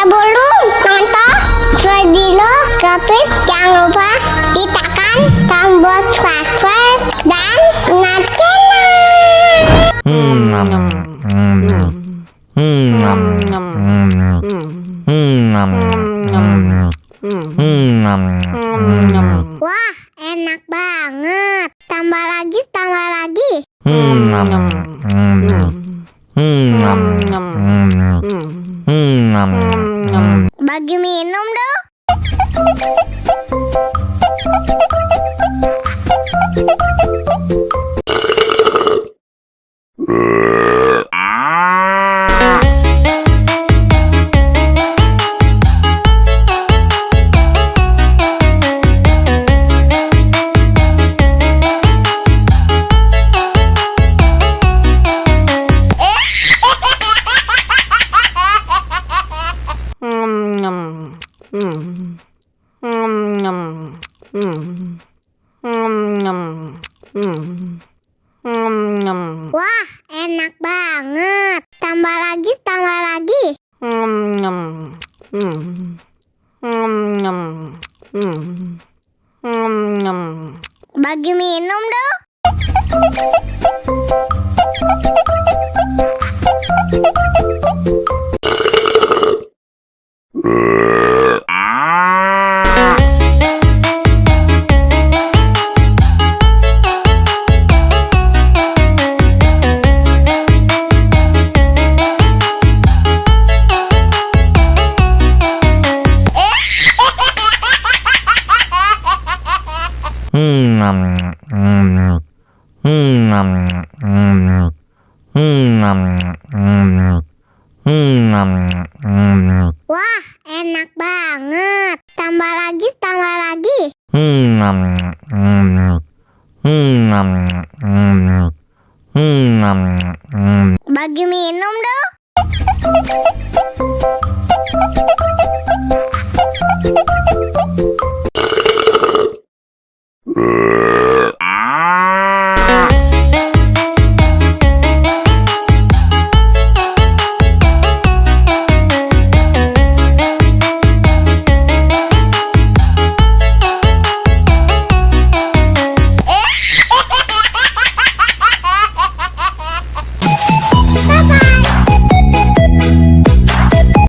Sebelum nonton video Gapit, jangan lupa ditekan tombol subscribe dan nyalakan. Wah, enak banget. Tambah lagi, tambah lagi. Bagi minum dong. Wah, enak banget. Tambah lagi, tambah lagi. Bagi minum dong. Wah, enak banget. Tambah lagi, tambah lagi. Bagi minum dong.